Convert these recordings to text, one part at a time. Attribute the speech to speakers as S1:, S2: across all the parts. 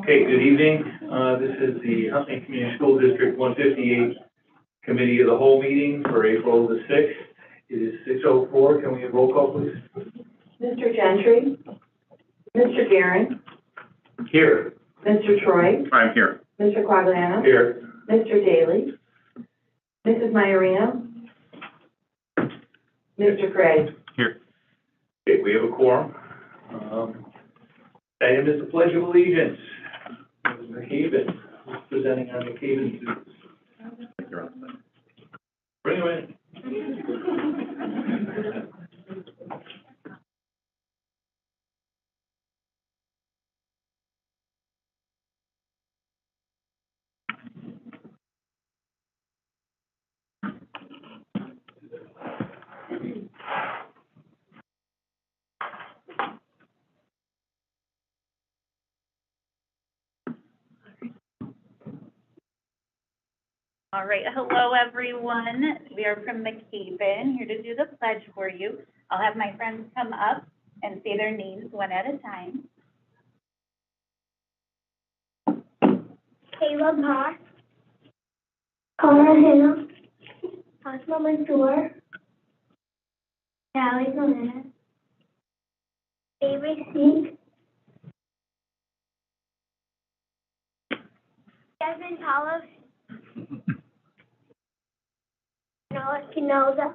S1: Okay, good evening. This is the Huntley Community School District 158 Committee of the Whole meeting for April the 6th. It is 6:04. Can we have roll call, please?
S2: Mr. Gentry? Mr. Guerin?
S1: Here.
S2: Mr. Troy?
S3: I'm here.
S2: Mr. Quagliano?
S1: Here.
S2: Mr. Daly? Mrs. Maiorino? Mr. Craig?
S3: Here.
S1: Okay, we have a quorum. Item is the Pledge of Allegiance. Ms. McCabe, who's presenting on McCabe's duties. Bring them in.
S4: All right, hello everyone. We are from McCabe, here to do the pledge for you. I'll have my friends come up and say their names one at a time.
S5: Caleb Haas, Connor Hill, Asma Mansour, Callie Salinas, Avery Singh, Devin Talos, Noah Kinoza.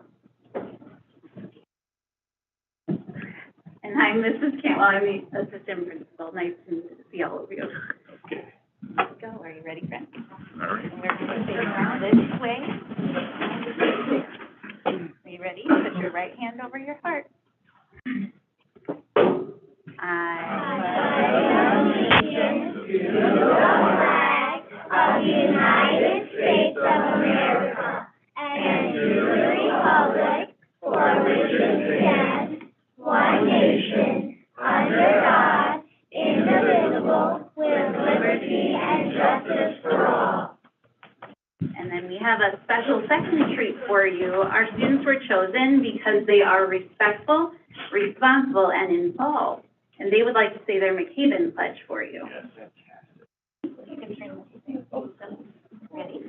S4: And I'm Mrs. Campbell, I'm the assistant principal. Nice to see all of you.
S1: Okay.
S4: Let's go. Are you ready, friends?
S3: All right.
S4: We're going to face around this way. Are you ready? Put your right hand over your heart.
S5: Of the United States of America and to the republic for which it stands, one nation, under God, indivisible, with liberty and justice for all.
S4: And then we have a special second treat for you. Our students were chosen because they are respectful, responsible, and involved. And they would like to say their McCabe pledge for you. You can turn this. Ready?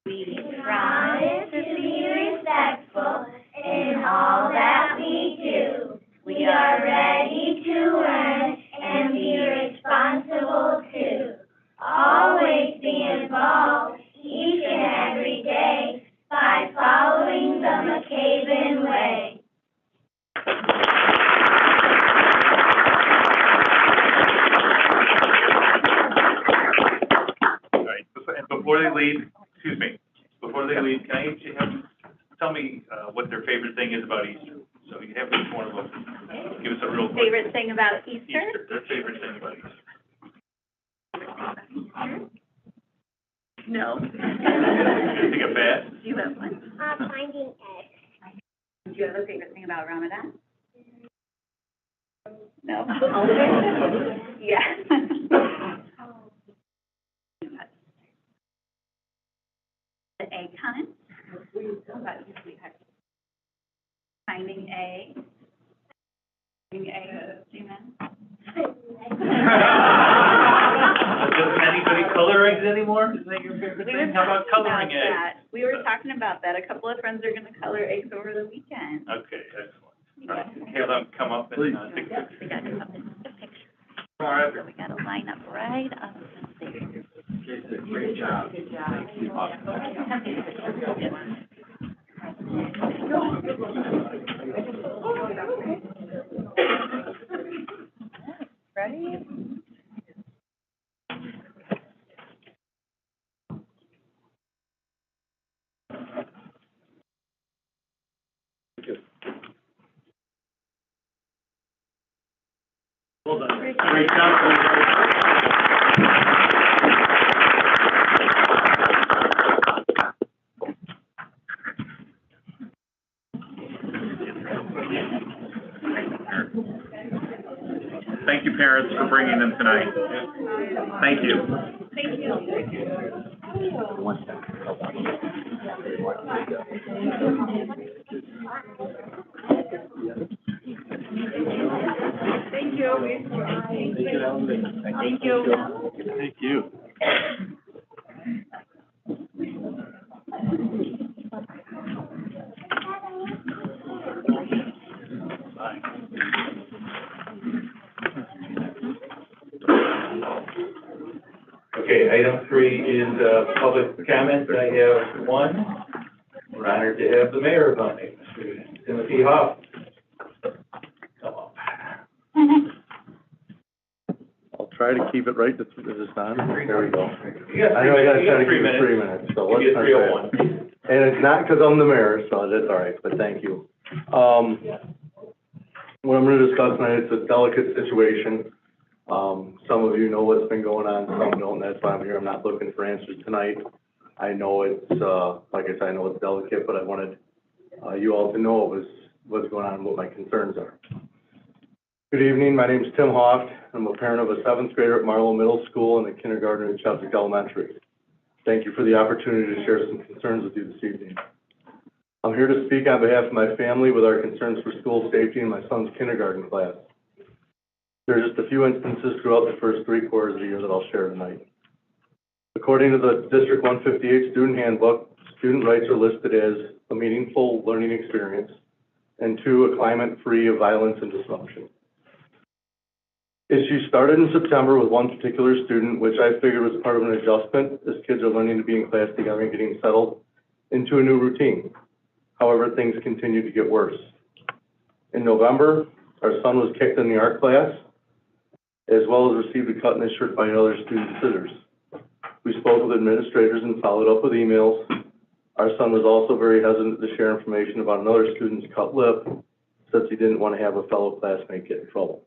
S4: We
S5: Promise to be respectful in all that we do. We are ready to learn and be responsible too. Always be involved each and every day by following the McCabe way.
S3: All right. And before they leave, excuse me, before they leave, can I have them tell me what their favorite thing is about Easter? So you have each one of them give us a real quick
S4: favorite thing about Easter?
S3: Their favorite thing about Easter.
S4: No.
S3: Anything a bad?
S4: Do you have one?
S5: Finding eggs.
S4: Do you have a favorite thing about Ramadan? No? Yeah. The egg hunt? How about you, sweetheart? Finding eggs? Finding eggs, amen?
S1: Doesn't anybody color eggs anymore? Isn't that your favorite thing? How about coloring eggs?
S4: We were talking about that. A couple of friends are going to color eggs over the weekend.
S3: Okay, excellent. All right. Have them come up and take a
S4: Yes,
S3: picture.
S4: we got to come and take a picture.
S3: All right.
S4: So we got to line up right up there.
S1: Great job.
S4: Good job. Ready?
S1: Well done.
S4: Great
S1: Great job.
S3: Thank you, parents, for bringing them tonight. Thank you.
S4: Thank you. Thank you.
S6: Thank you.
S1: Okay, item 3 is, public comment, but I have one. We're honored to have the mayor of Huntley, Mr. Timothy Hoff. Come up.
S6: I'll try to keep it right, is this on? There we go.
S1: You got
S6: I know I gotta
S1: 3 minutes, you
S6: try
S1: got
S6: to
S1: 3
S6: keep it
S1: minutes.
S6: 3 minutes, so
S1: Give
S6: let's
S1: you
S6: try
S1: 3:01.
S6: that. And it's not because I'm the mayor, so that's all right, but thank you. What I'm gonna discuss tonight, it's a delicate situation. Some of you know what's been going on, some don't, and that's why I'm here. I'm not looking for answers tonight. I know it's, like I said, I know it's delicate, but I wanted, you all to know what's going on and what my concerns are. Good evening, my name is Tim Hoff. I'm a parent of a 7th grader at Marlowe Middle School and a kindergartner at Cheswick Elementary. Thank you for the opportunity to share some concerns with you this evening. I'm here to speak on behalf of my family with our concerns for school safety in my son's kindergarten class. There are just a few instances throughout the first 3 quarters of the year that I'll share tonight. According to the District 158 Student Handbook, student rights are listed as a meaningful learning experience, and 2, a climate free of violence and disruption. Issues started in September with one particular student, which I figured was part of an adjustment as kids are learning to be in class together and getting settled into a new routine. However, things continued to get worse. In November, our son was kicked in the art class, as well as received a cut in his shirt by another student's scissors. We spoke with administrators and followed up with emails. Our son was also very hesitant to share information about another student's cut lip, since he didn't want to have a fellow classmate get in trouble.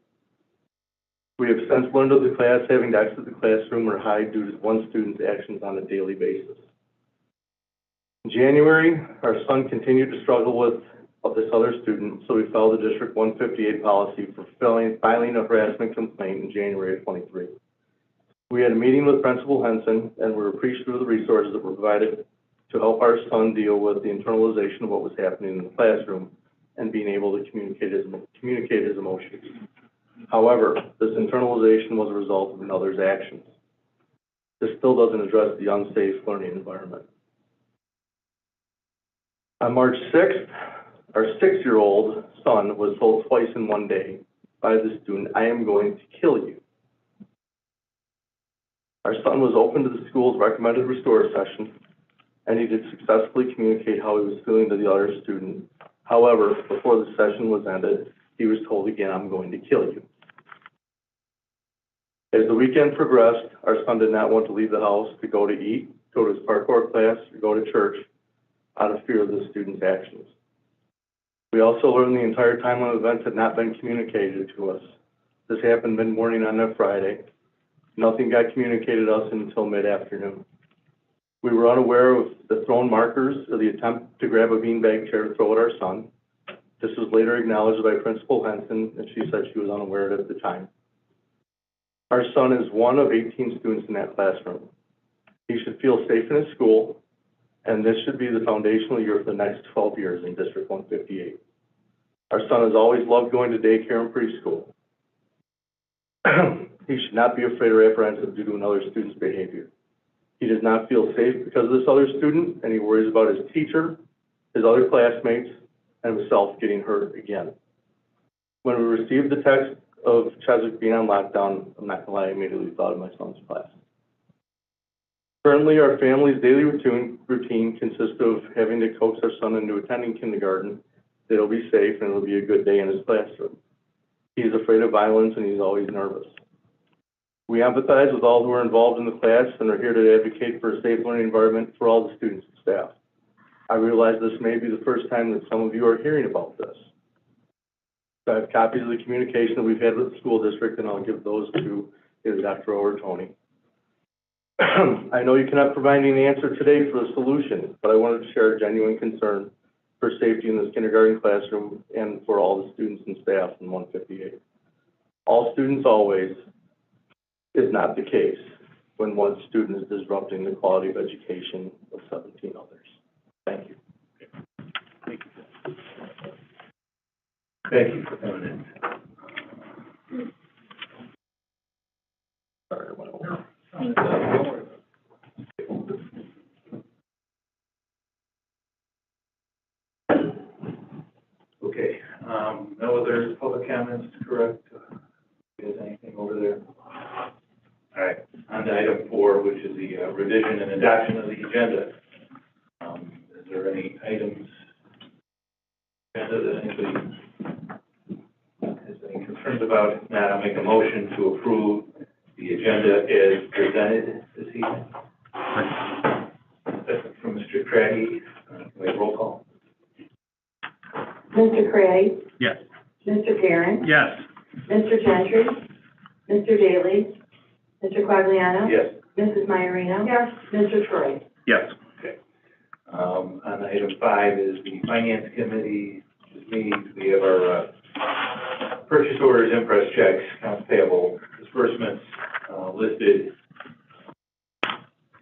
S6: We have since learned of the class having to exit the classroom or hide due to one student's actions on a daily basis. In January, our son continued to struggle with this other student, so we filed the District 158 policy for filing a harassment complaint in January of '23. We had a meeting with Principal Henson, and we're appreciative of the resources that were provided to help our son deal with the internalization of what was happening in the classroom and being able to communicate his emotions. However, this internalization was a result of another's actions. This still doesn't address the unsafe learning environment. On March 6th, our 6-year-old son was told twice in one day by the student, "I am going to kill you." Our son was open to the school's recommended restore session, and he did successfully communicate how he was feeling to the other student. However, before the session was ended, he was told again, "I'm going to kill you." As the weekend progressed, our son did not want to leave the house to go to eat, go to his parkour class, or go to church out of fear of the student's actions. We also learned the entire timeline of events had not been communicated to us. This happened mid-morning on a Friday. Nothing got communicated to us until mid-afternoon. We were unaware of the thrown markers or the attempt to grab a beanbag chair to throw at our son. This was later acknowledged by Principal Henson, and she said she was unaware of it at the time. Our son is one of 18 students in that classroom. He should feel safe in his school, and this should be the foundational year for the next 12 years in District 158. Our son has always loved going to daycare and preschool. He should not be afraid or apprehensive due to another student's behavior. He does not feel safe because of this other student, and he worries about his teacher, his other classmates, and himself getting hurt again. When we received the text of Cheswick being on lockdown, I'm not gonna lie, I immediately thought of my son's class. Currently, our family's daily routine consists of having to coax our son into attending kindergarten, that he'll be safe and it'll be a good day in his classroom. He's afraid of violence and he's always nervous. We empathize with all who are involved in the class and are here to advocate for a safe learning environment for all the students and staff. I realize this may be the first time that some of you are hearing about this. I have copies of the communication that we've had with the school district, and I'll give those to either Dr. O or Tony. I know you cannot provide any answer today for a solution, but I wanted to share a genuine concern for safety in this kindergarten classroom and for all the students and staff in 158. All students always is not the case when one student is disrupting the quality of education of 17 others. Thank you.
S3: Thank you.
S1: Thank you for coming in.
S4: Thank you.
S1: Okay, no other public comments, correct? Is anything over there? All right, on to item 4, which is the revision and adoption of the agenda. Is there any items that anybody has any concerns about? If not, I'll make a motion to approve the agenda as presented this evening. That's from Mr. Craddy. Can we have roll call?
S2: Mr. Craddy?
S3: Yes.
S2: Mr. Perrin?
S3: Yes.
S2: Mr. Gentry? Mr. Daly? Mr. Quagliano?
S1: Yes.
S2: Mrs. Maiorino? Yes. Mr. Troy?
S3: Yes.
S1: Okay. On item 5 is the finance committee meetings. We have our purchase orders, impress checks, accounts payable, disbursements listed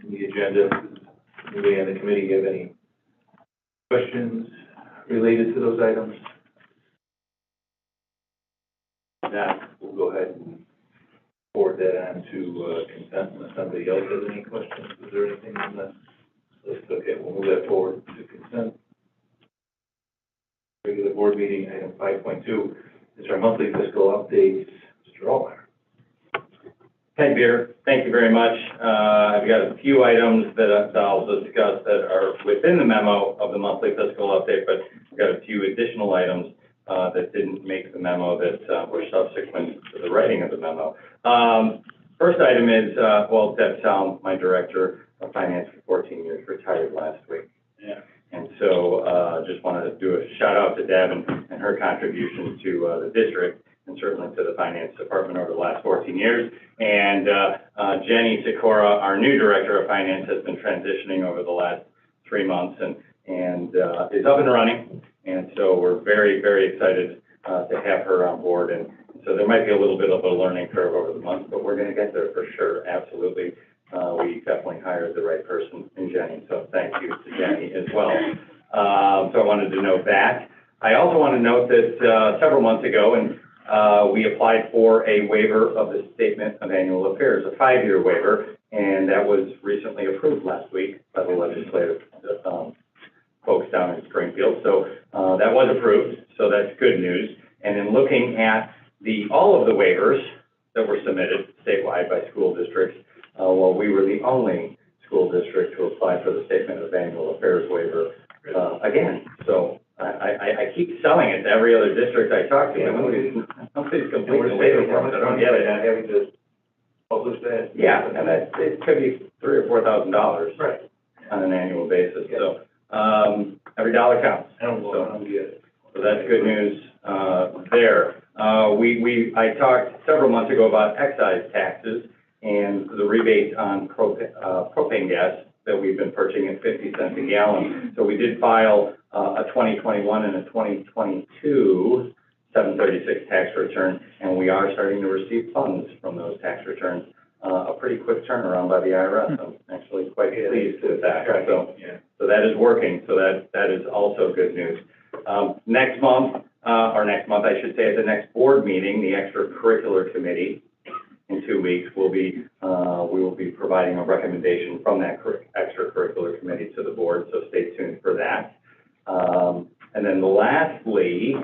S1: in the agenda. Anybody on the committee have any questions related to those items? If not, we'll go ahead and forward that on to consent unless somebody else has any questions. Is there anything on the list? Okay, we'll move that forward to consent. Regular board meeting, item 5.2, is our monthly fiscal updates. Mr. Allmeyer.
S7: Hi, Peter. Thank you very much. I've got a few items that I'll discuss that are within the memo of the monthly fiscal update, but I've got a few additional items that didn't make the memo that were subsequent to the writing of the memo. First item is, Deb Salm, my director of finance for 14 years, retired last week.
S1: Yeah.
S7: And so just wanted to do a shout out to Deb and her contribution to the district and certainly to the finance department over the last 14 years. And Jenny Sikora, our new director of finance, has been transitioning over the last 3 months and is up and running. And so we're very, very excited to have her on board. And so there might be a little bit of a learning curve over the months, but we're going to get there for sure. Absolutely. We definitely hired the right person in Jenny. So thank you to Jenny as well. So I wanted to note that. I also want to note that several months ago, we applied for a waiver of the Statement of Annual Affairs, a 5-year waiver, and that was recently approved last week by the legislative folks down in Springfield. So that was approved, so that's good news. And in looking at all of the waivers that were submitted statewide by school districts, we were the only school district to apply for the Statement of Annual Affairs waiver again. So I keep selling it to every other district I talk to, and nobody's completed the waiver form, so I don't get it.
S1: Not having to publish that?
S7: Yeah, and it could be $3,000 or $4,000
S1: Right.
S7: on an annual basis. So every dollar counts.
S1: I don't get it.
S7: So that's good news there. I talked several months ago about excise taxes and the rebate on propane gas that we've been purchasing at 50 cents a gallon. So we did file a 2021 and a 2022 736 tax return, and we are starting to receive funds from those tax returns. A pretty quick turnaround by the IRS. I'm actually quite pleased with that. So that is working. So that is also good news. Next month, I should say, at the next board meeting, the extracurricular committee in 2 weeks we will be providing a recommendation from that extracurricular committee to the board. So stay tuned for that. And then lastly,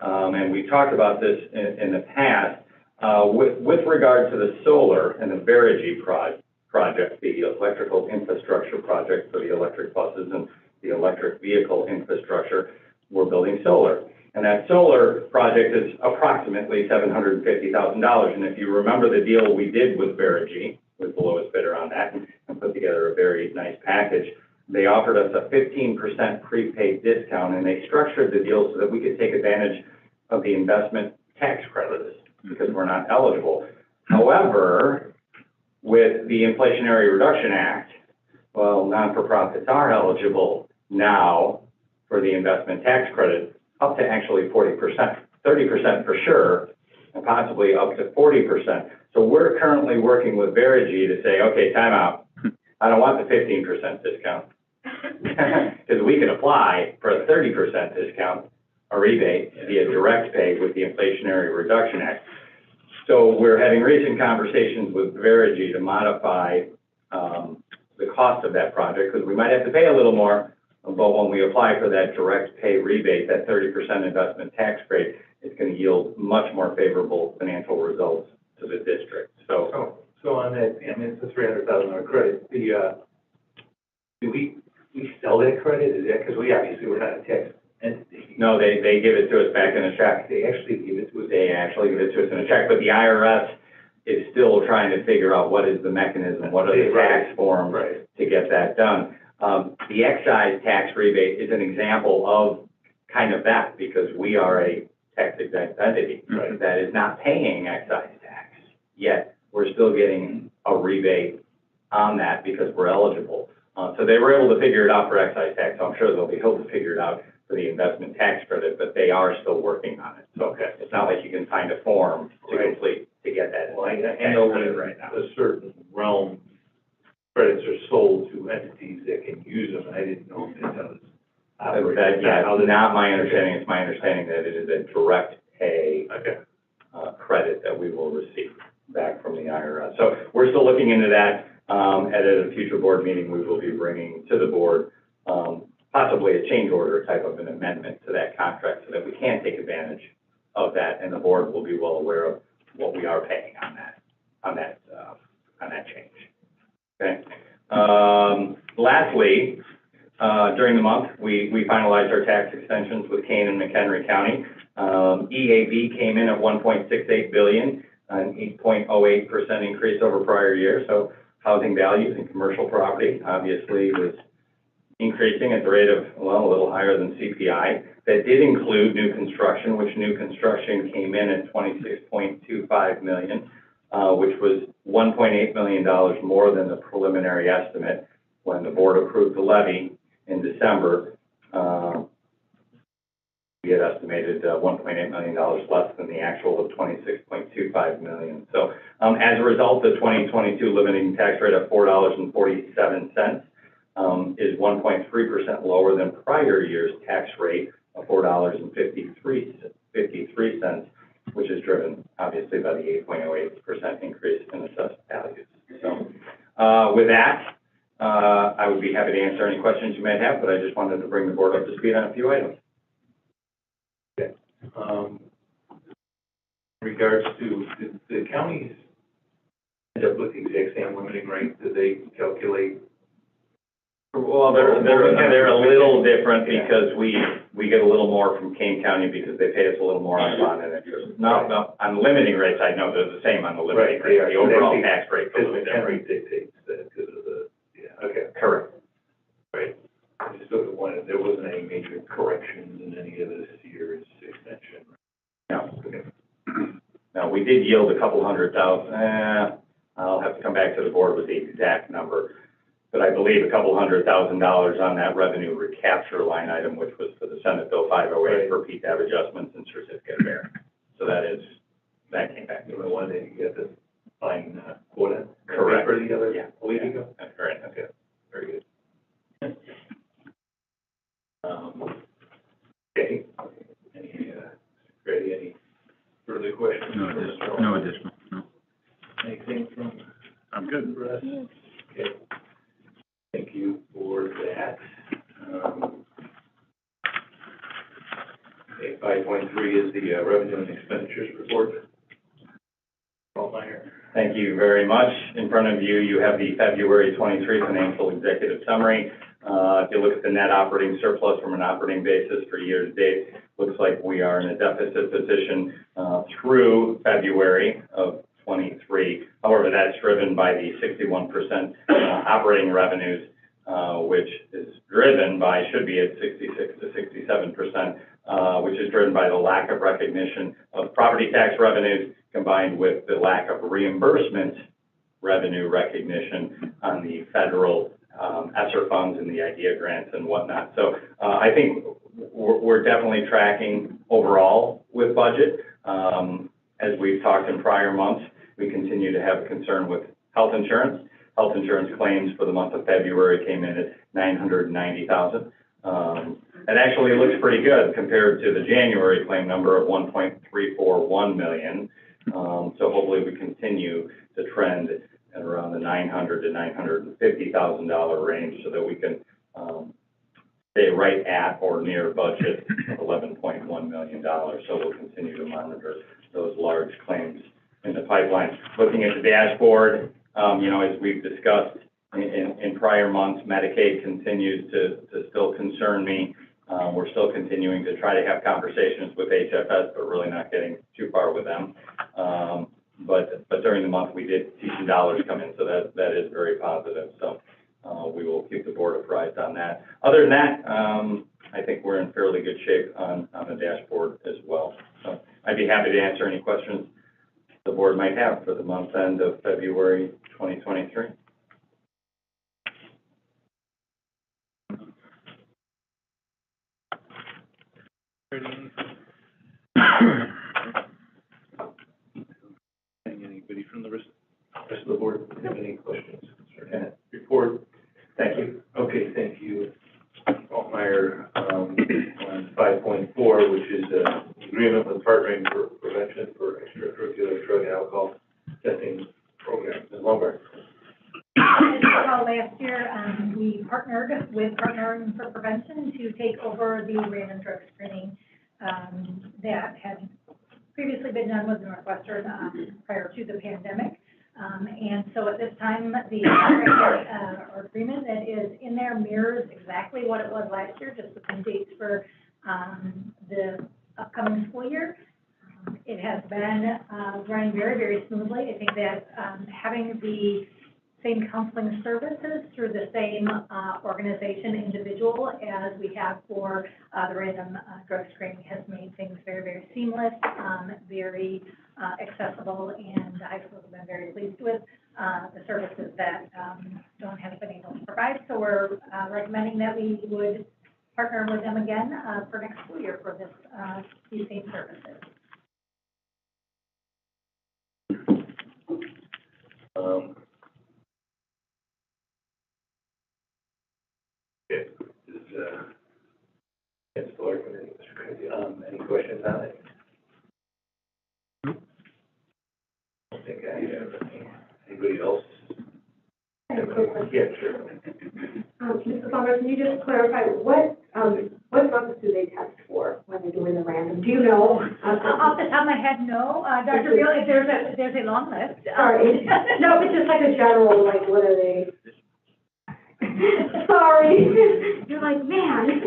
S7: and we talked about this in the past, with regard to the solar and the Verigy project, the electrical infrastructure project for the electric buses and the electric vehicle infrastructure, we're building solar. And that solar project is approximately $750,000. And if you remember the deal we did with Verigy, was the lowest bidder on that, and put together a very nice package, they offered us a 15% prepaid discount, and they structured the deal so that we could take advantage of the investment tax credits because we're not eligible. However, with the Inflationary Reduction Act, non-for-profits are eligible now for the investment tax credit up to actually 40%, 30% for sure, and possibly up to 40%. So we're currently working with Verigy to say, okay, time out. I don't want the 15% discount because we can apply for a 30% discount, a rebate via direct pay with the Inflationary Reduction Act. So we're having recent conversations with Verigy to modify, the cost of that project, because we might have to pay a little more, but when we apply for that direct pay rebate, that 30% investment tax rate, it's going to yield much more favorable financial results to the district. So,
S1: So on that, I mean, it's a $300,000 credit, do we sell that credit, is that, because we obviously we're not a tax entity.
S7: no, they give it to us back in a check.
S1: They actually give it to us.
S7: They actually give it to us in a check, but the IRS is still trying to figure out what is the mechanism, what are the tax forms
S1: Right.
S7: to get that done. The excise tax rebate is an example of kind of that, because we are a tax exempt entity
S1: Right.
S7: that is not paying excise tax, yet we're still getting a rebate on that because we're eligible. So they were able to figure it out for excise tax, so I'm sure they'll be able to figure it out for the investment tax credit, but they are still working on it. So
S1: Okay.
S7: it's not like you can find a form to
S1: Right.
S7: complete to get that
S1: Well, I
S7: tax
S1: know
S7: credit
S1: in
S7: right now.
S1: a certain realm, credits are sold to entities that can use them, and I didn't know if that was operating.
S7: That, yeah, not my understanding, it's my understanding that it is a direct pay,
S1: Okay.
S7: credit that we will receive back from the IRS. So we're still looking into that. At a future board meeting, we will be bringing to the board, possibly a change order type of an amendment to that contract so that we can take advantage of that, and the board will be well aware of what we are paying on that change. Okay. Lastly, during the month, we finalized our tax extensions with Kane and McHenry County. EAV came in at 1.68 billion, an 8.08% increase over prior year. So housing values and commercial property obviously was increasing at the rate of, well, a little higher than CPI. That did include new construction, which new construction came in at 26.25 million, which was $1.8 million more than the preliminary estimate when the board approved the levy in December. We had estimated $1.8 million less than the actual of $26.25 million. So as a result, the 2022 limiting tax rate of $4.47 is 1.3% lower than prior year's tax rate of $4.53, which is driven obviously by the 8.08% increase in assessed values. So with that, I would be happy to answer any questions you may have, but I just wanted to bring the board up to speed on a few items.
S1: In regards to the counties end up with the exact same limiting rate, do they calculate?
S7: Well, they're a little different because we get a little more from Kane County because they pay us a little more on bond and interest. No, on limiting rates, I know they're the same on the limiting
S1: Right, they
S7: rate.
S1: are.
S7: The overall tax rate is a
S1: Because
S7: little
S1: McHenry
S7: different.
S1: dictates that because of the, yeah, okay,
S7: Correct.
S1: right. I just sort of wanted, there wasn't any major corrections in any of this year's extension.
S7: No.
S1: Okay.
S7: No, we did yield a couple $100,000, I'll have to come back to the board with the exact number, but I believe a couple $100,000 on that revenue recapture line item, which was for the Senate Bill 508 for PTAB adjustments and certificate of merit. So that came back.
S1: You know, the one that you got the fine quota?
S7: Correct.
S1: For the other,
S7: Yeah.
S1: a week ago?
S7: That's correct.
S1: Okay, very good. Okay, any further questions?
S8: No additional, no.
S1: Anything from
S8: I'm good.
S1: Russ? Okay, thank you for that. Okay, 5.3 is the revenue and expenditures report. Altmeyer.
S7: Thank you very much. In front of you, you have the February 23 financial executive summary. If you look at the net operating surplus from an operating basis for year to date, looks like we are in a deficit position through February of 23. However, that's driven by the 61% operating revenues, which is driven by, should be at 66 to 67%, which is driven by the lack of recognition of property tax revenues combined with the lack of reimbursement revenue recognition on the federal ESSER funds and the IDEA grants and whatnot. So I think we're definitely tracking overall with budget. As we've talked in prior months, we continue to have a concern with health insurance. Health insurance claims for the month of February came in at $990,000. It actually looks pretty good compared to the January claim number of $1.341 million. So hopefully we continue to trend at around the $900,000 to $950,000 range so that we can, stay right at or near budget of $11.1 million. So we'll continue to monitor those large claims in the pipeline. Looking at the dashboard, as we've discussed in prior months, Medicaid continues to still concern me. We're still continuing to try to have conversations with HFS, but really not getting too far with them. But during the month, we did see some dollars come in, so that is very positive. So we will keep the board apprised on that. Other than that, I think we're in fairly good shape on the dashboard as well. So I'd be happy to answer any questions the board might have for the month end of February 2023.
S1: Anybody from the rest of the board have any questions? Report. Thank you. Okay, thank you. Altmeyer, on 5.4, which is agreement with Partnering for Prevention for Extracurricular Drug and Alcohol Testing Program. Ms. Lombard.
S9: As you saw last year, we partnered with Partnering for Prevention to take over the random drug screening that had previously been done with Northwestern prior to the pandemic. And so at this time, the agreement that is in there mirrors exactly what it was last year, just with some dates for the upcoming school year. It has been running very, very smoothly. I think that having the same counseling services through the same organization individual as we have for the random drug screening has made things very, very seamless, very accessible, and I've been very pleased with the services that Stone has been able to provide. So we're recommending that we would partner with them again for next school year for this these same services.
S1: Any questions on it? I don't think I have any. Anybody else?
S2: I have a quick question.
S1: Yeah, sure.
S2: Mrs. Lombard, can you just clarify what drugs do they test for when they're doing the random? Do you know?
S9: Off the top of my head, no. Dr. Beal, there's a long list.
S2: Sorry. No, but just like a general, like, what are they? Sorry. You're like, man.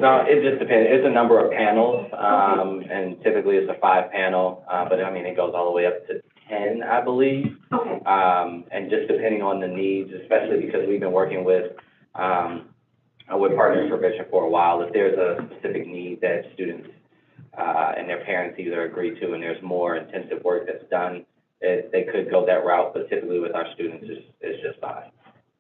S10: No, it just depends. It's a number of panels, and typically it's a 5-panel, but I mean, it goes all the way up to 10, I believe.
S2: Okay.
S10: And just depending on the needs, especially because we've been working with Partners for Prevention for a while, if there's a specific need that students and their parents either agree to and there's more intensive work that's done, they could go that route, but typically with our students, it's just 5.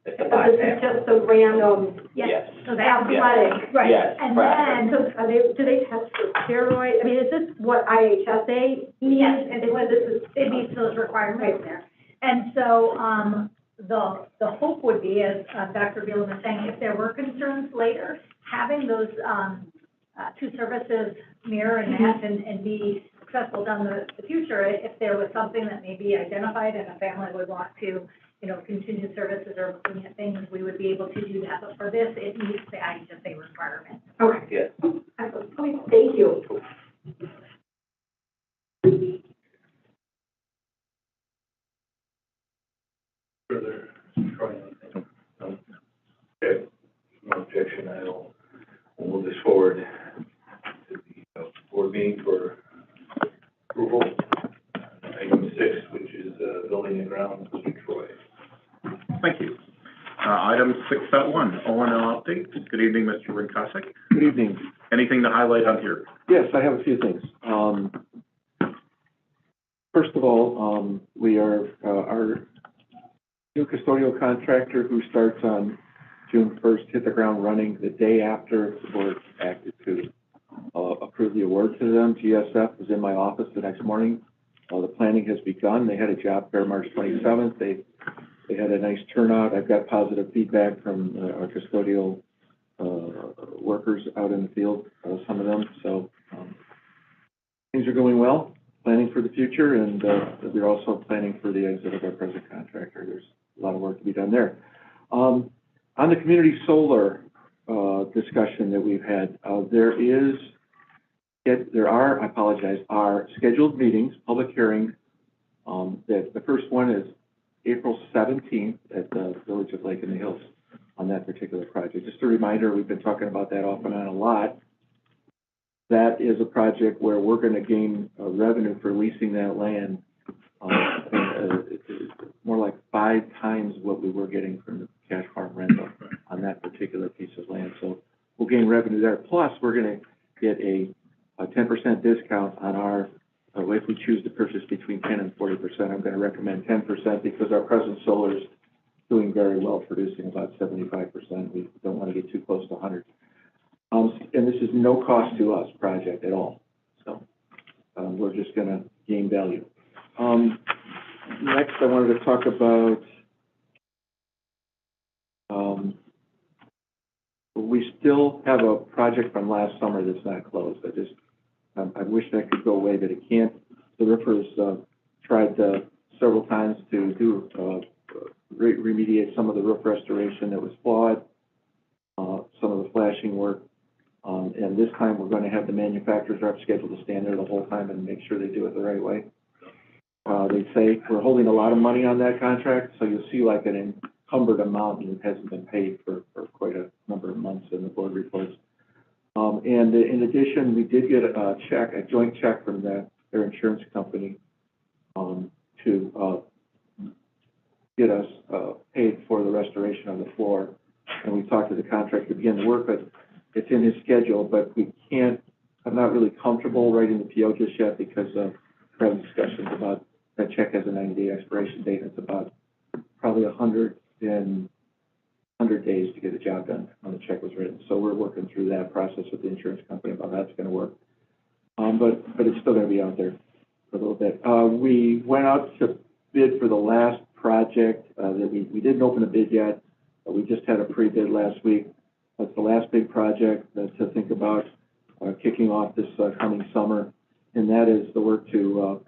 S10: It's a 5-panel.
S2: This is just a random.
S10: Yes.
S9: So that's
S2: Athletic.
S9: right.
S10: Yes,
S9: And
S10: correct.
S9: then,
S2: So do they test for steroids? I mean, is this what IHSA needs?
S9: yes,
S2: And
S9: it meets those requirements there. And so, the hope would be, as Dr. Beal was saying, if there were concerns later, having those, two services mirror and match and be successful down the future, if there was something that may be identified and a family would want to, continue services or looking at things, we would be able to do that. But for this, it meets the IHSA requirement.
S2: Okay.
S10: Yes.
S2: Excellent. Okay, thank you.
S1: Further, Troy, anything? No? Okay, no objection, we'll move this forward to the board meeting for approval. Item 6, which is building and grounds, Mr. Troy.
S8: Thank you. Item 6.1, O&L update. Good evening, Mr. Rinkasek.
S11: Good evening.
S8: Anything to highlight on here?
S11: Yes, I have a few things. First of all, we are, our new custodial contractor who starts on June 1st hit the ground running the day after the board acted to approve the award to them. GSF was in my office the next morning. The planning has begun. They had a job fair March 27th. They had a nice turnout. I've got positive feedback from our custodial workers out in the field, some of them. So things are going well. planning for the future, and we're also planning for the exit of our present contractor. There's a lot of work to be done there. On the community solar discussion that we've had, are scheduled meetings, public hearings. The first one is April 17th at the Village of Lake in the Hills on that particular project. Just a reminder, we've been talking about that off and on a lot. That is a project where we're going to gain revenue for leasing that land. It's more like 5 times what we were getting from the cash farm rental on that particular piece of land. So we'll gain revenue there. Plus, we're going to get a 10% discount on our, if we choose to purchase between 10 and 40%. I'm going to recommend 10% because our present solar is doing very well, producing about 75%. We don't want to get too close to 100. And this is no cost to us project at all. So we're just going to gain value. Next, I wanted to talk about, we still have a project from last summer that's not closed. I wish that could go away, but it can't. The roofers tried several times to do remediate some of the roof restoration that was flawed, some of the flashing work. And this time we're going to have the manufacturer's rep scheduled to stand there the whole time and make sure they do it the right way. They say we're holding a lot of money on that contract, so you'll see like an encumbered amount and it hasn't been paid for quite a number of months in the board reports. And in addition, we did get a joint check from their insurance company to get us paid for the restoration of the floor. And we talked to the contractor to begin the work, but it's in his schedule, but I'm not really comfortable writing the PO just yet because we're having discussions about that check has a 90-day expiration date. And it's about probably 100 days to get the job done when the check was written. So we're working through that process with the insurance company about how that's going to work. But it's still going to be out there for a little bit. We went out to bid for the last project that we didn't open a bid yet. We just had a pre-bid last week. That's the last big project to think about kicking off this coming summer, and that is the work to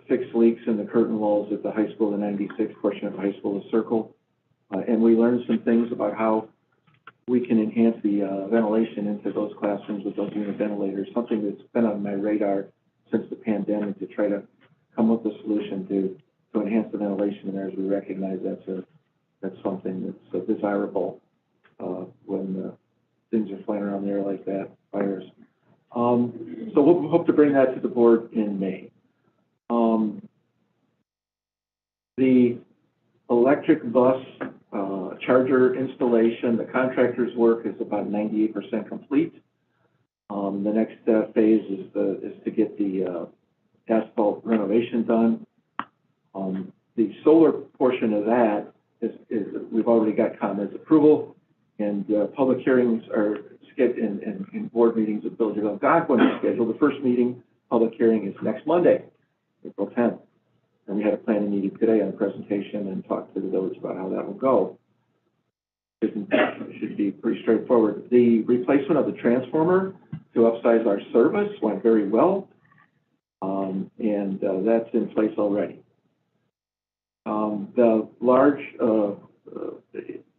S11: fix leaks in the curtain walls at the high school, the 96 portion of the high school, the Circle. And we learned some things about how we can enhance the ventilation into those classrooms with those unit ventilators, something that's been on my radar since the pandemic to try to come up with a solution to enhance the ventilation in there, as we recognize that's something that's desirable when things are flying around there like that, fires. So we'll hope to bring that to the board in May. The electric bus charger installation, the contractor's work is about 98% complete. The next phase is to get the asphalt renovation done. The solar portion of that is we've already got comments approval, and public hearings are scheduled, and board meetings at Village of Algonquin are scheduled. The first meeting, public hearing, is next Monday, April 10th. And we had a planning meeting today on a presentation and talked to the village about how that will go. It should be pretty straightforward. The replacement of the transformer to upsize our service went very well, and that's in place already. The large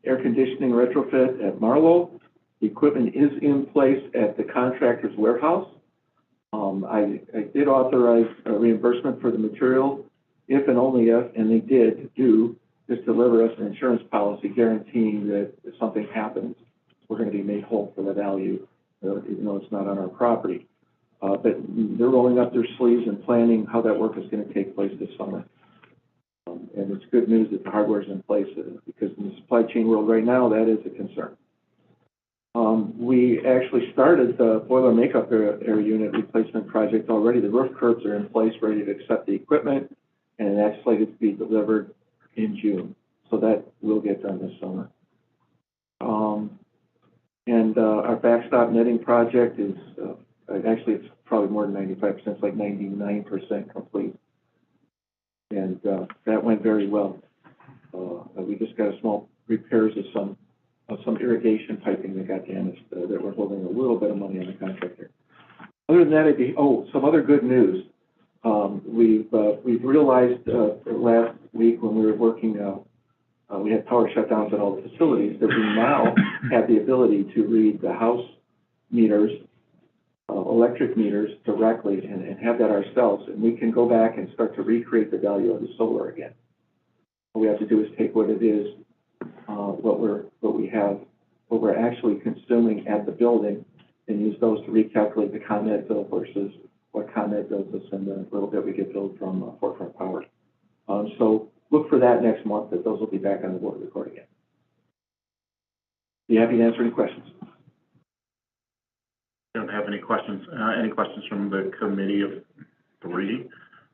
S11: air conditioning retrofit at Marlowe, the equipment is in place at the contractor's warehouse. I did authorize a reimbursement for the material if and only if, and they did just deliver us an insurance policy guaranteeing that if something happens, we're going to be made whole for the value, even though it's not on our property. But they're rolling up their sleeves and planning how that work is going to take place this summer. And it's good news that the hardware is in place because in the supply chain world right now, that is a concern. We actually started the boiler makeup air unit replacement project already. The roof curbs are in place, ready to accept the equipment, and that's slated to be delivered in June. So that will get done this summer. And our backstop netting project is, actually it's probably more than 95%, it's like 99% complete. And that went very well. We just got a small repairs of some irrigation piping that got damaged that we're holding a little bit of money on the contractor. Other than that, some other good news. We've realized, last week when we were working, we had power shutdowns at all the facilities, that we now have the ability to read the house meters, electric meters directly and have that ourselves, and we can go back and start to recreate the value of the solar again. All we have to do is take what it is, what we're actually consuming at the building, and use those to recalculate the ComEd bill versus what ComEd bills us and the little bit we get billed from Forefront Power. So look for that next month, that those will be back on the board record again. Be happy to answer any questions.
S8: Don't have any questions. Any questions from the committee of three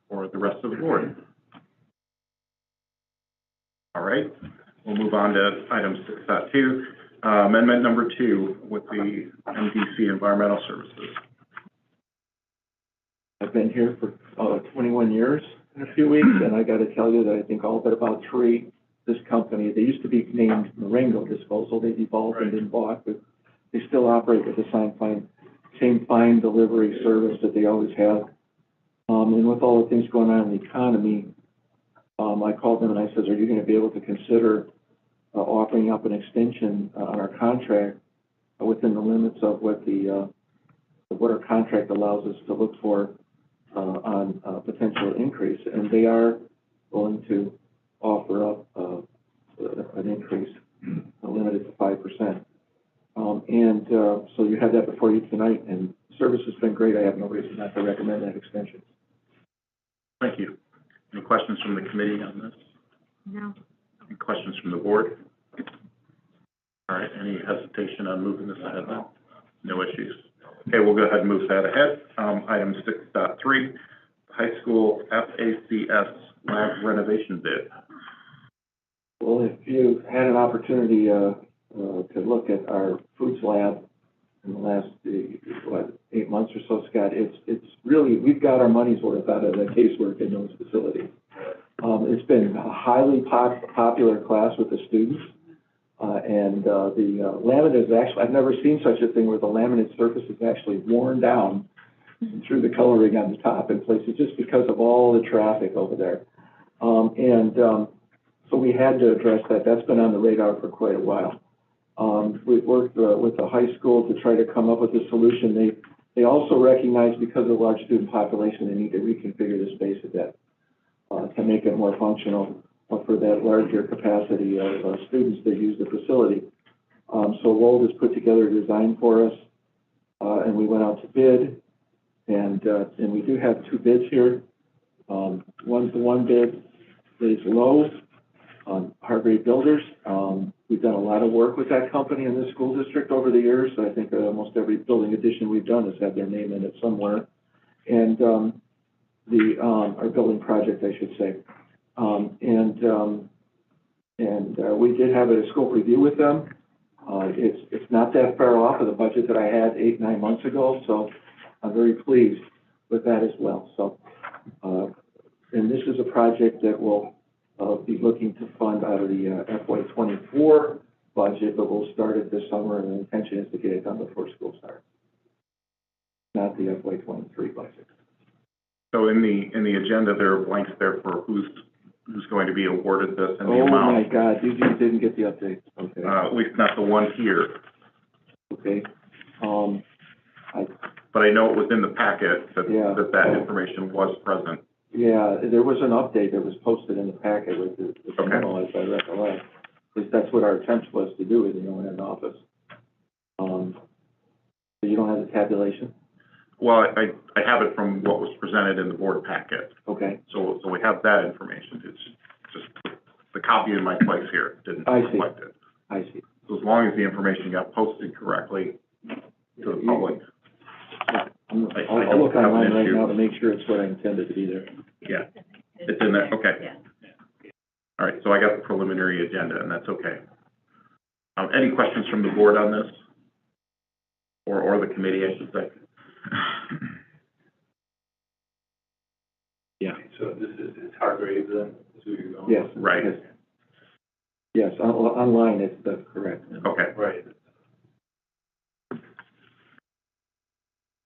S8: or the rest of the board? All right, we'll move on to item 6.2, amendment number 2 with the MDC Environmental Services.
S11: I've been here for 21 years in a few weeks, and I got to tell you that I think all but about 3, this company, they used to be named Marengo Disposal. They've evolved and been bought, but they still operate with the same fine delivery service that they always have. And with all the things going on in the economy, I called them and I said, are you going to be able to consider offering up an extension on our contract within the limits of what our contract allows us to look for on a potential increase? And they are willing to offer up an increase limited to 5%. So you have that before you tonight, and service has been great. I have no reason not to recommend that extension.
S8: Thank you. Any questions from the committee on this?
S4: No.
S8: Any questions from the board? All right, any hesitation on moving this ahead now? No issues. Okay, we'll go ahead and move that ahead. Item 6.3, high school FACS lab renovation bid.
S11: Well, if you had an opportunity to look at our foods lab in the last 8 months or so, Scott, it's really, we've got our money's worth out of the casework in those facilities. It's been a highly popular class with the students, and the laminate is actually, I've never seen such a thing where the laminate surface is actually worn down through the coloring on the top in places just because of all the traffic over there. So we had to address that. That's been on the radar for quite a while. We've worked with the high school to try to come up with a solution. They also recognize, because of the large student population, they need to reconfigure the space a bit to make it more functional for that larger capacity of students that use the facility. So Wold has put together a design for us, and we went out to bid, and we do have 2 bids here. One's the one bid that is low, Hargrave Builders. We've done a lot of work with that company in this school district over the years. I think almost every building addition we've done has had their name in it somewhere. And our building project, I should say. We did have a scope review with them. It's not that far off of the budget that I had 8-9 months ago, so I'm very pleased with that as well. So, and this is a project that will be looking to fund out of the FY24 budget, but we'll start it this summer, and the intention is to get it done before school starts, not the FY23 budget.
S8: So in the agenda, there are blanks there for who's going to be awarded this and the amount.
S11: Oh my God, you didn't get the update. Okay.
S8: At least not the one here.
S11: Okay.
S8: But I know it was in the packet that
S11: Yeah.
S8: that information was present.
S11: Yeah, there was an update that was posted in the packet with the
S8: Okay.
S11: memo, as I recollect. Because that's what our attempt was to do, is, in an office. So you don't have the tabulation?
S8: Well, I have it from what was presented in the board packet.
S11: Okay.
S8: So we have that information. It's just the copy in my place here didn't
S11: I see.
S8: reflect it.
S11: I see.
S8: So as long as the information got posted correctly to the public.
S11: I'll look online right now to make sure it's what I intended to be there.
S8: Yeah, it's in there, okay. All right, so I got the preliminary agenda, and that's okay. Any questions from the board on this? Or the committee, I should say?
S11: Yeah.
S1: So it's Hargrave then, is who you're going?
S11: Yes.
S8: Right.
S11: Yes, online that's correct.
S8: Okay.
S1: Right.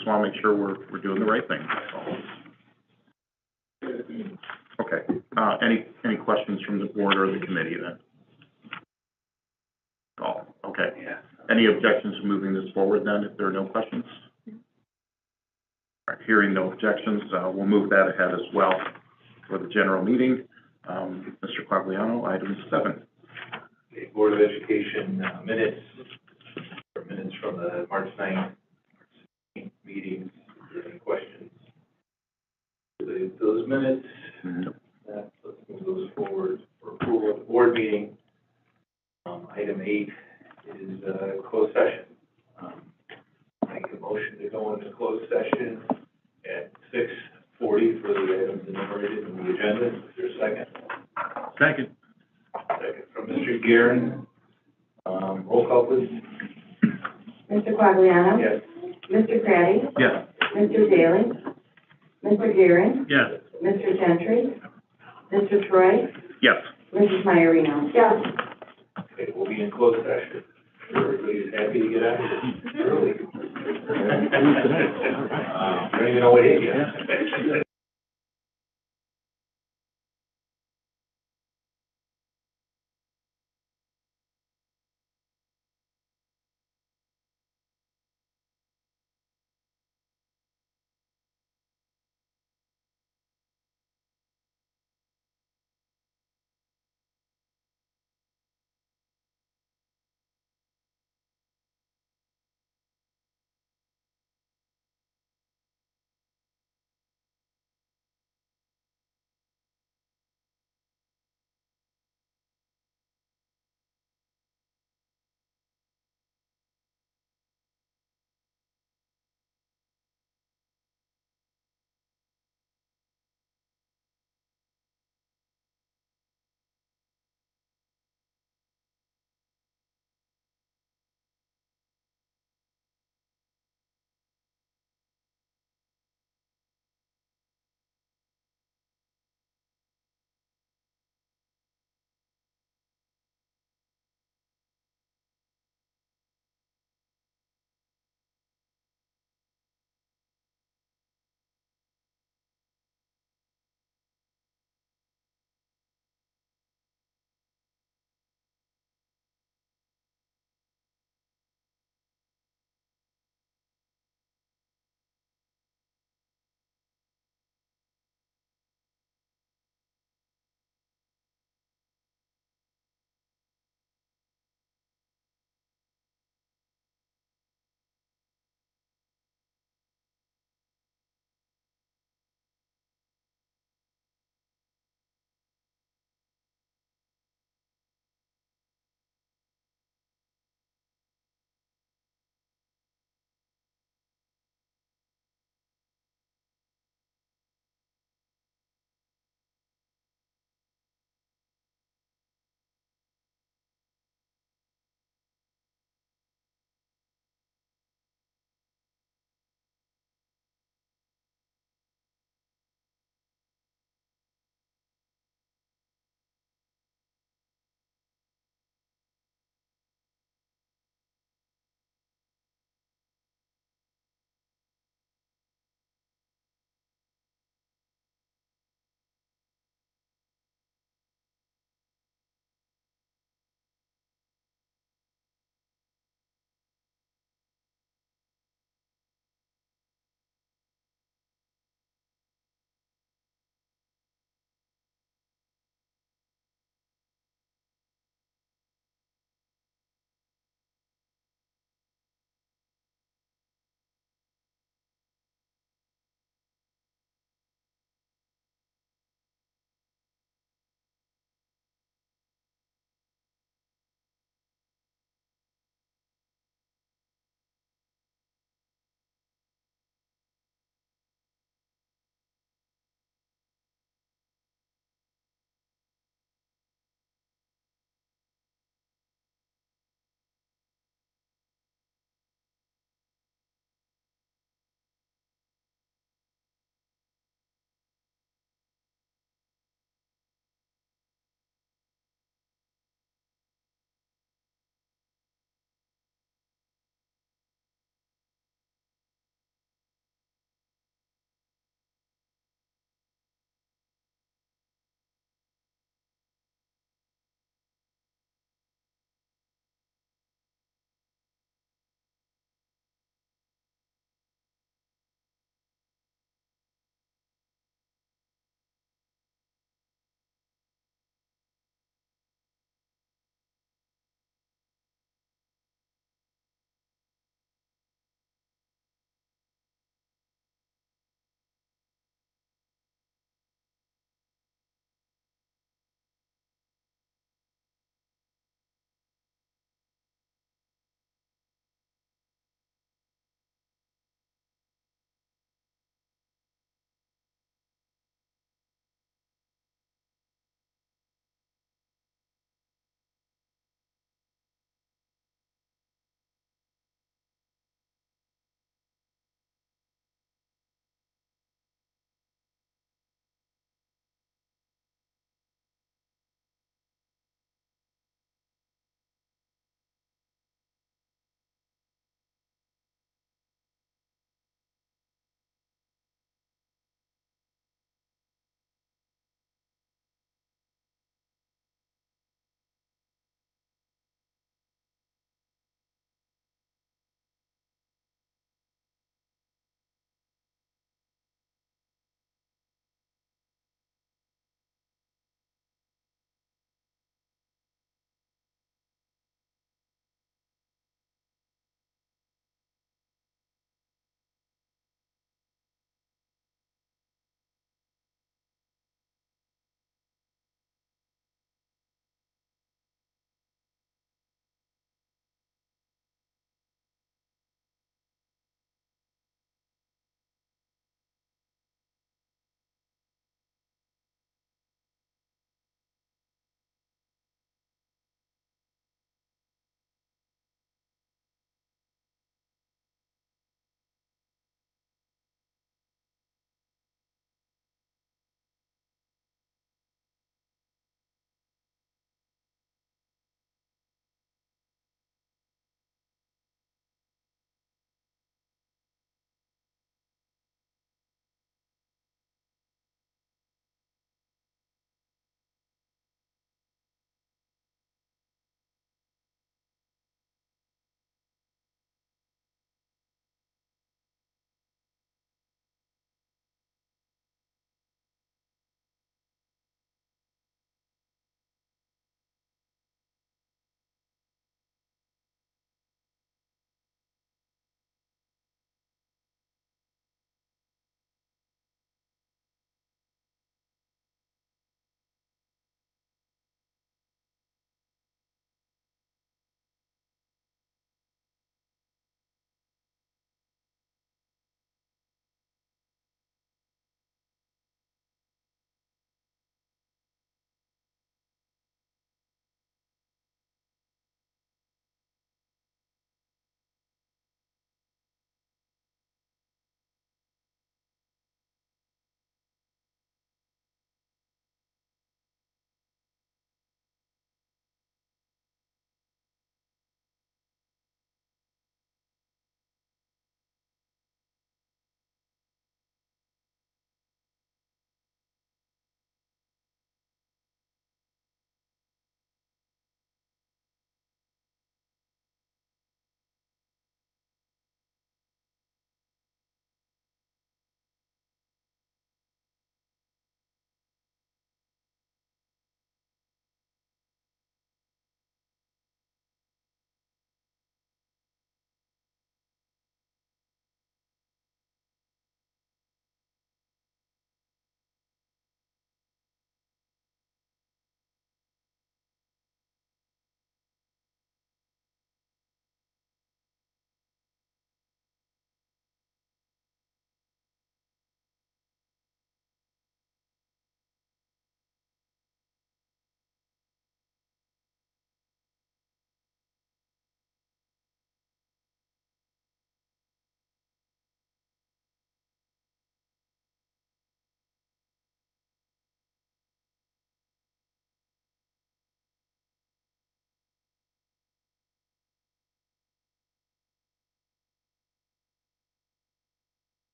S8: Just want to make sure we're doing the right thing, that's all. Okay, any questions from the board or the committee then? Oh, okay.
S1: Yeah.
S8: Any objections to moving this forward then, if there are no questions? All right, hearing no objections, we'll move that ahead as well for the general meeting. Mr. Quagliano, item 7.
S1: The Board of Education minutes, or minutes from the March 9th meetings. If there are any questions? Those minutes, let's move those forward for approval at the board meeting. Item 8 is closed session. Make a motion to go into closed session at 6:40 for the items enumerated in the agenda. Is there a second?
S8: Second.
S1: Second from Mr. Guerin. Roll call, please.
S2: Mr. Quagliano?
S1: Yes.
S2: Mr. Craddy?
S8: Yes.
S2: Mr. Daly? Mr. Guerin?
S8: Yes.
S2: Mr. Gentry? Mr. Troy?
S8: Yes.
S2: Mrs. Maiorino? Yes.
S1: Okay, we'll be in closed session. Everybody's happy to get out of here early. I don't even know what hit you.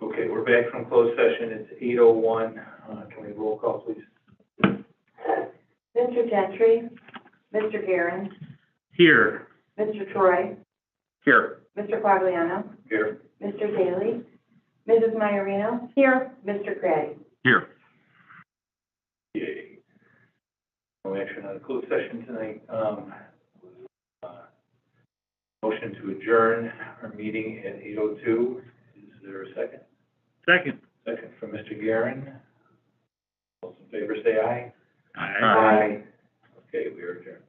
S1: Okay, we're back from closed session. It's 8:01. Can we roll call, please?
S2: Mr. Gentry, Mr. Guerin,
S8: Here.
S2: Mr. Troy,
S8: Here.
S2: Mr. Quagliano,
S1: Here.
S2: Mr. Daly, Mrs. Maiorino. Here. Mr. Craddy.
S8: Here.
S1: Yay. No action on the closed session tonight. Motion to adjourn our meeting at 8:02. Is there a second?
S3: Second.
S1: Second from Mr. Guerin. All those in favor say aye.
S8: Aye.
S1: Okay, we are adjourned.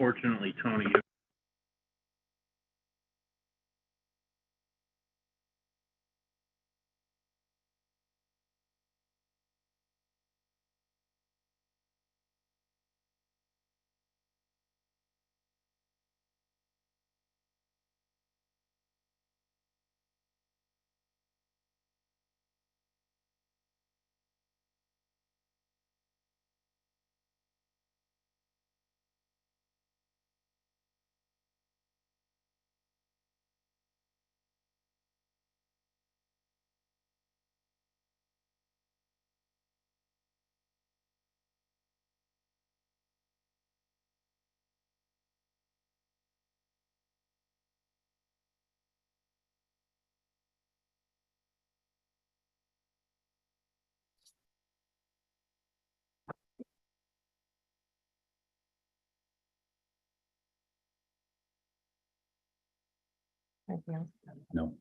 S3: Fortunately, Tony,
S12: No.